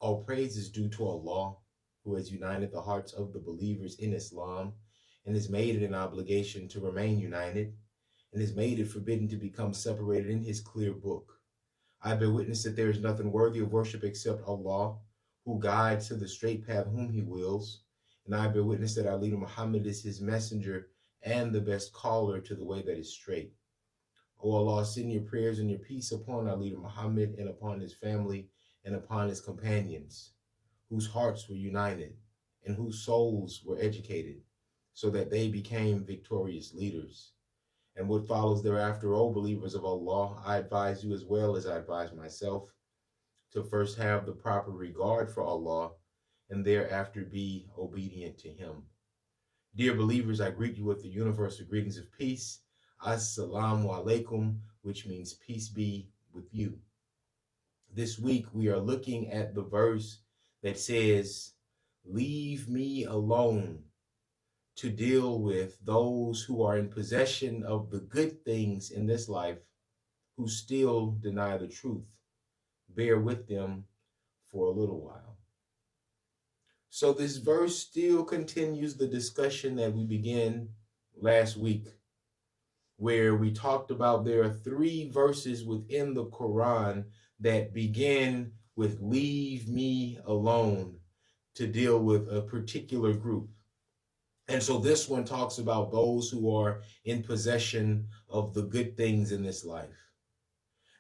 All praise is due to Allah, who has united the hearts of the believers in Islam and has made it an obligation to remain united and has made it forbidden to become separated in his clear book. I bear witness that there is nothing worthy of worship except Allah, who guides to the straight path whom he wills. And I bear witness that our leader Muhammad is his messenger and the best caller to the way that is straight. O Allah, send your prayers and your peace upon our leader Muhammad and upon his family and upon his companions, whose hearts were united and whose souls were educated, so that they became victorious leaders. And what follows thereafter, O believers of Allah, I advise you as well as I advise myself, to first have the proper regard for Allah and thereafter be obedient to him. Dear believers, I greet you with the universal greetings of peace. Assalamu alaikum, which means peace be with you. This week we are looking at the verse that says, leave me alone to deal with those who are in possession of the good things in this life, who still deny the truth. Bear with them for a little while. So this verse still continues the discussion that we began last week, where we talked about there are 3 verses within the Quran that begin with leave me alone to deal with a particular group. And so this one talks about those who are in possession of the good things in this life.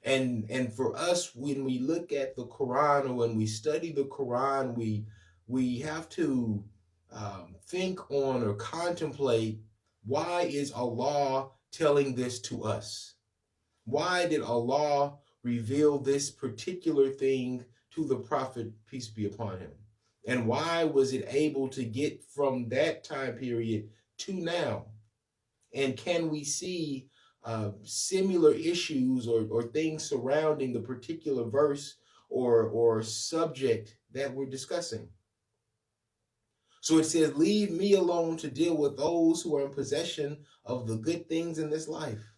And for us, when we look at the Quran or when we study the Quran, we have to think on or contemplate, why is Allah telling this to us? Why did Allah reveal this particular thing to the Prophet, peace be upon him? And why was it able to get from that time period to now? And can we see similar issues or things surrounding the particular verse or subject that we're discussing? So it says, leave me alone to deal with those who are in possession of the good things in this life.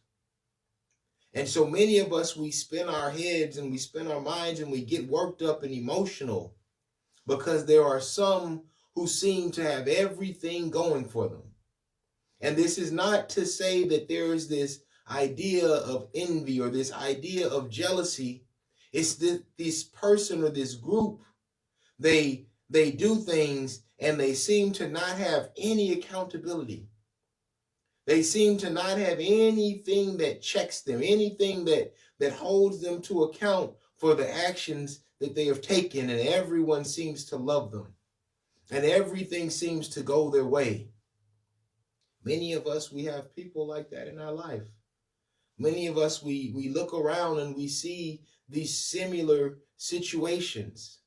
And so many of us, we spin our heads and we spin our minds and we get worked up and emotional because there are some who seem to have everything going for them. And this is not to say that there is this idea of envy or this idea of jealousy. It's this person or this group, they do things and they seem to not have any accountability. They seem to not have anything that checks them, anything that holds them to account for the actions that they have taken, and everyone seems to love them, and everything seems to go their way. Many of us, we have people like that in our life. Many of us, we look around and we see these similar situations.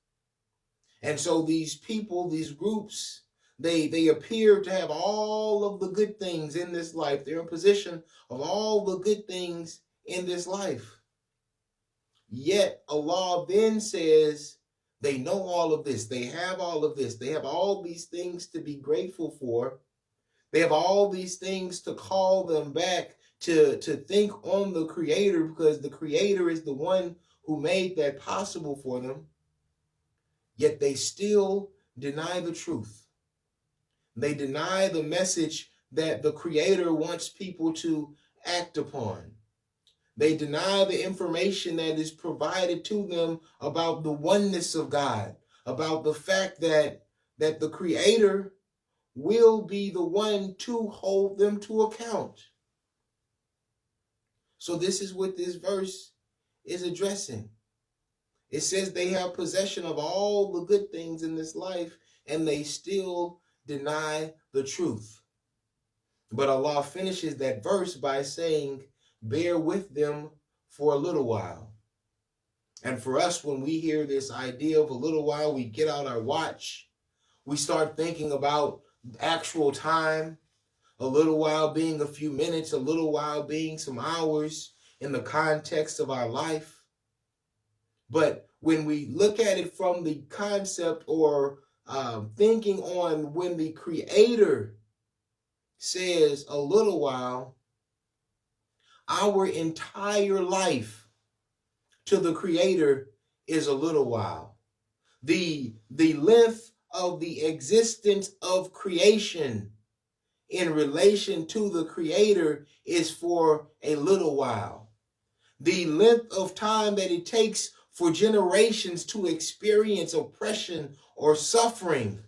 And so these people, these groups, they appear to have all of the good things in this life. They're in possession of all the good things in this life. Yet Allah then says they know all of this. They have all of this. They have all these things to be grateful for. They have all these things to call them back to think on the Creator, because the Creator is the one who made that possible for them. Yet they still deny the truth. They deny the message that the Creator wants people to act upon. They deny the information that is provided to them about the oneness of God, about the fact that the Creator will be the one to hold them to account. So this is what this verse is addressing. It says they have possession of all the good things in this life, and they still deny the truth. But Allah finishes that verse by saying, bear with them for a little while. And for us, when we hear this idea of a little while, we get out our watch. We start thinking about actual time, a little while being a few minutes, a little while being some hours in the context of our life. But when we look at it from the concept or thinking on when the Creator says a little while, our entire life to the Creator is a little while. The length of the existence of creation in relation to the Creator is for a little while. The length of time that it takes for generations to experience oppression or suffering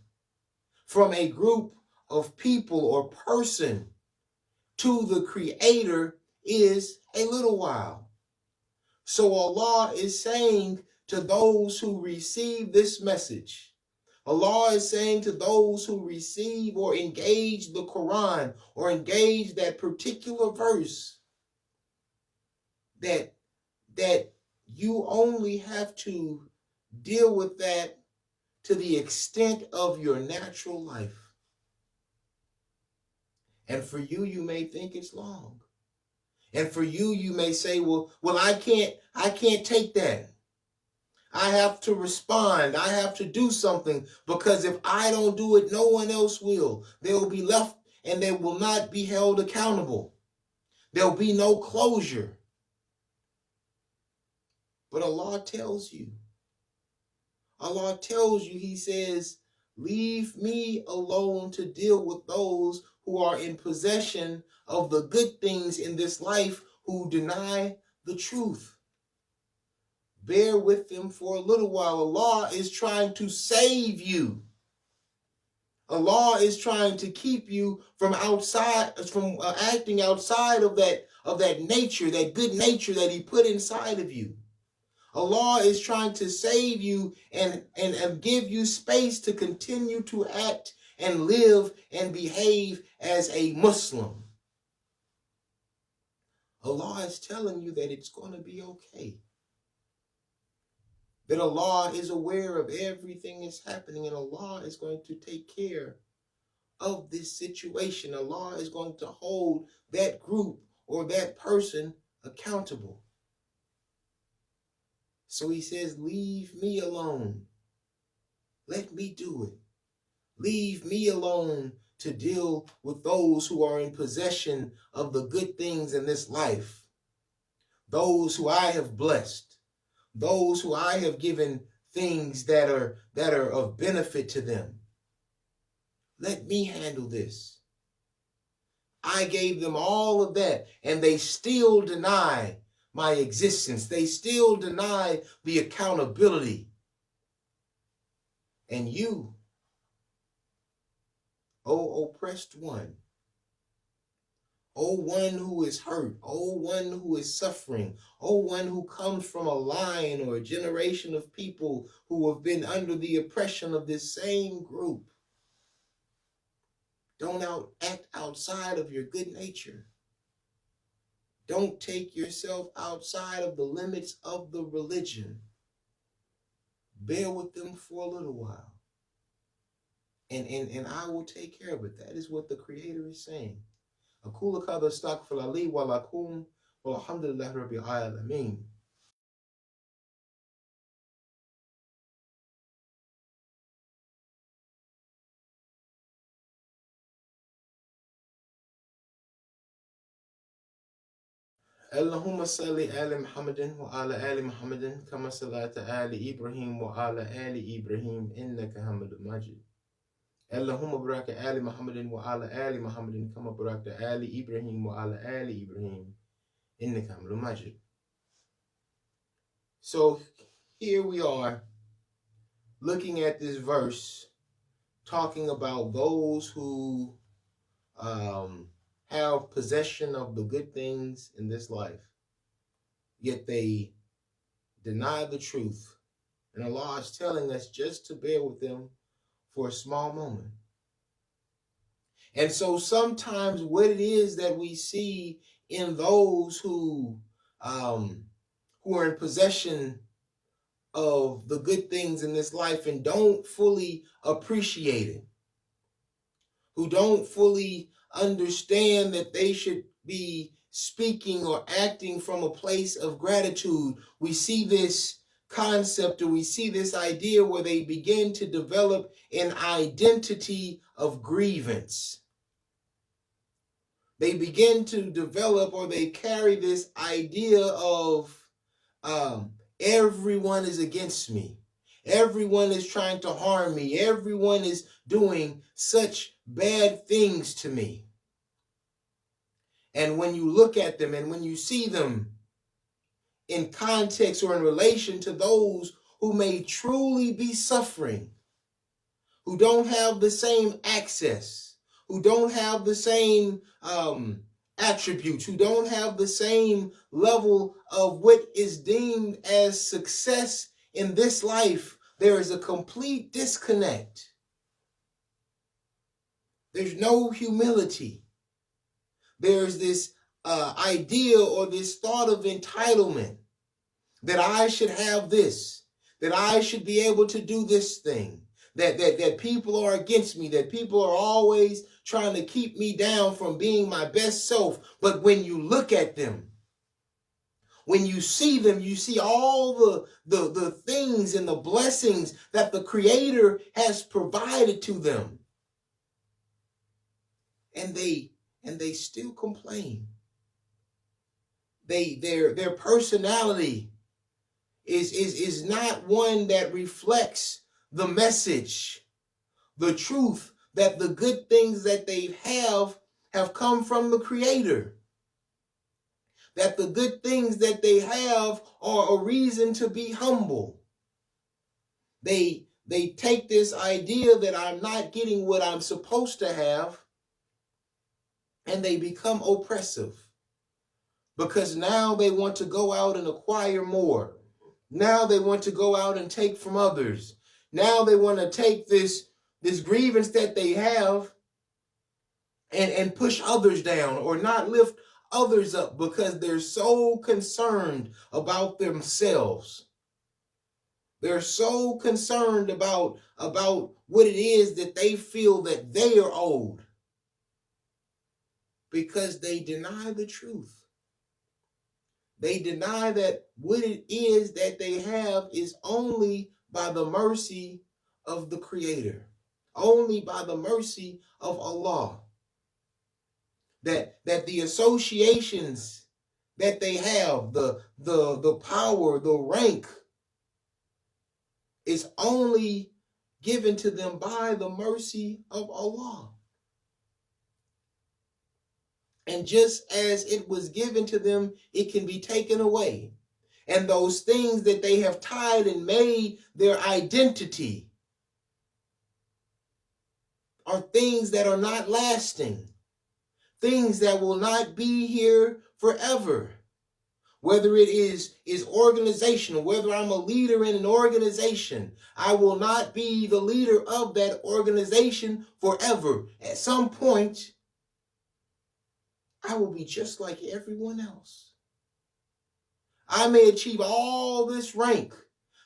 from a group of people or person to the Creator is a little while. So Allah is saying to those who receive this message, Allah is saying to those who receive or engage the Quran or engage that particular verse that you only have to deal with that to the extent of your natural life. And for you, you may think it's long. And for you, you may say, well, I can't take that. I have to respond. I have to do something, because if I don't do it, no one else will. They will be left and they will not be held accountable. There'll be no closure. But Allah tells you, He says, leave me alone to deal with those who are in possession of the good things in this life who deny the truth. Bear with them for a little while. Allah is trying to save you. Allah is trying to keep you from acting outside of that nature, that good nature that He put inside of you. Allah is trying to save you and give you space to continue to act and live and behave as a Muslim. Allah is telling you that it's going to be okay. That Allah is aware of everything that's happening, and Allah is going to take care of this situation. Allah is going to hold that group or that person accountable. So He says, leave me alone. Let me do it. Leave me alone to deal with those who are in possession of the good things in this life. Those who I have blessed. Those who I have given things that are of benefit to them. Let me handle this. I gave them all of that, and they still deny my existence. They still deny the accountability. And you, O oppressed one, O one who is hurt, O one who is suffering, O one who comes from a line or a generation of people who have been under the oppression of this same group. Don't act outside of your good nature. Don't take yourself outside of the limits of the religion. Bear with them for a little while. And I will take care of it. That is what the Creator is saying. أقول هذا استغفر لي ولكم والحمد لله رب العالمين. اللهم صل على محمد وعلى آل محمد كما صليت على إبراهيم وعلى آل إبراهيم إنك حميد مجيد. اللهم بارك على محمد وعلى آل محمد كما باركت على إبراهيم وعلى آل إبراهيم إنك حميد مجيد. So here we are looking at this verse talking about those who have possession of the good things in this life, yet they deny the truth. And Allah is telling us just to bear with them for a small moment. And so sometimes what it is that we see in those who are in possession of the good things in this life and don't fully appreciate it, who don't fully understand that they should be speaking or acting from a place of gratitude. We see this concept, or we see this idea where they begin to develop an identity of grievance. They begin to develop, or they carry this idea of everyone is against me. Everyone is trying to harm me. Everyone is doing such bad things to me. And when you look at them and when you see them in context or in relation to those who may truly be suffering, who don't have the same access, who don't have the same attributes, who don't have the same level of what is deemed as success in this life, there is a complete disconnect. There's no humility. There's this idea or this thought of entitlement, that I should have this, that I should be able to do this thing, that people are against me, that people are always trying to keep me down from being my best self. But when you look at them, when you see them, you see all the things and the blessings that the Creator has provided to them. And they still complain. Their personality is not one that reflects the message, the truth, that the good things that they have come from the Creator. That the good things that they have are a reason to be humble. They take this idea that I'm not getting what I'm supposed to have, and they become oppressive. Because now they want to go out and acquire more. Now they want to go out and take from others. Now they want to take this grievance that they have and push others down, or not lift others up, because they're so concerned about themselves. They're so concerned about what it is that they feel that they are owed, because they deny the truth. They deny that what it is that they have is only by the mercy of the Creator, only by the mercy of Allah. That the associations that they have, the power, the rank, is only given to them by the mercy of Allah. And just as it was given to them, it can be taken away. And those things that they have tied and made their identity are things that are not lasting, things that will not be here forever. Whether it is organizational, whether I'm a leader in an organization, I will not be the leader of that organization forever. At some point, I will be just like everyone else. I may achieve all this rank.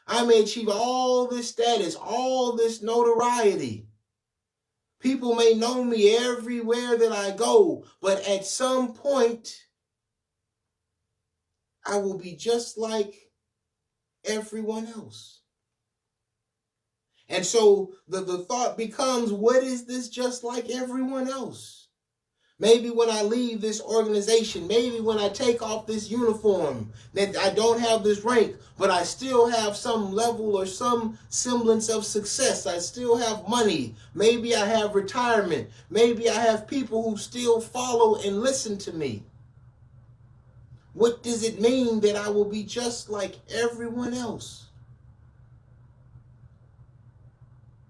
I may achieve all this status, all this notoriety. People may know me everywhere that I go, but at some point, I will be just like everyone else. And so the thought becomes, what is this just like everyone else? Maybe when I leave this organization, maybe when I take off this uniform, that I don't have this rank, but I still have some level or some semblance of success. I still have money. Maybe I have retirement. Maybe I have people who still follow and listen to me. What does it mean that I will be just like everyone else?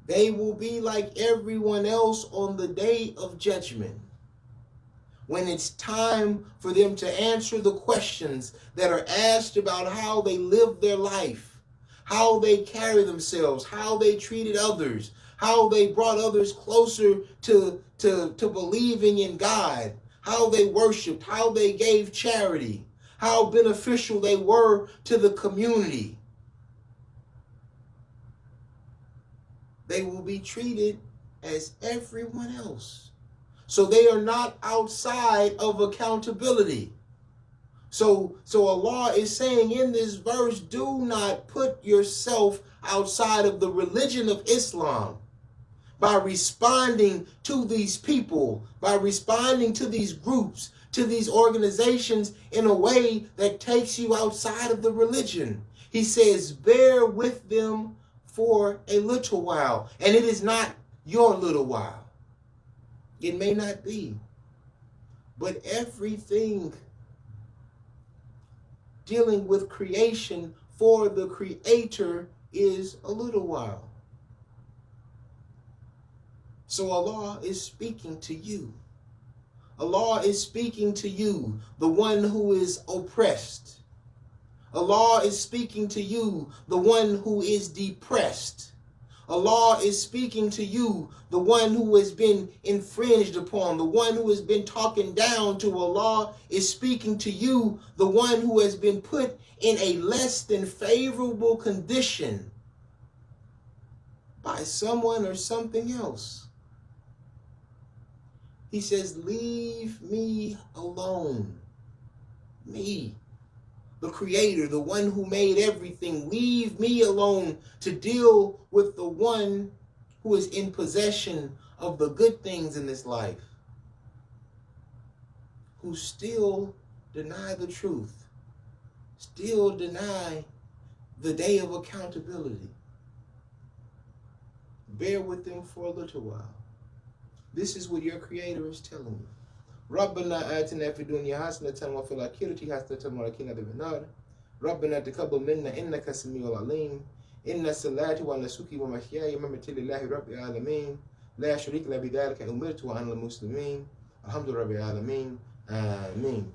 They will be like everyone else on the day of judgment, when it's time for them to answer the questions that are asked about how they live their life, how they carry themselves, how they treated others, how they brought others closer to believing in God, how they worshiped, how they gave charity, how beneficial they were to the community. They will be treated as everyone else. So they are not outside of accountability. So Allah is saying in this verse, do not put yourself outside of the religion of Islam by responding to these people, by responding to these groups, to these organizations in a way that takes you outside of the religion. He says, bear with them for a little while. And it is not your little while. It may not be. But everything dealing with creation for the Creator is a little while. So Allah is speaking to you. Allah is speaking to you, the one who is oppressed. Allah is speaking to you, the one who is depressed. Allah is speaking to you, the one who has been infringed upon, the one who has been talking down to. Allah is speaking to you, the one who has been put in a less than favorable condition by someone or something else. He says, leave me alone. Me, the Creator, the one who made everything, leave me alone to deal with the one who is in possession of the good things in this life, who still deny the truth, still deny the day of accountability. Bear with them for a little while. This is what your Creator is telling you. ربنا آتنا في الدنيا حسنة وفي الآخرة حسنة وقنا عذاب النار ربنا تقبل منا إنك السميع العليم إن الصلاة ونسكي ومحياي ومماتي لله رب العالمين لا شريك له بذلك أمرت وأنا المسلمين الحمد لله رب العالمين آمين.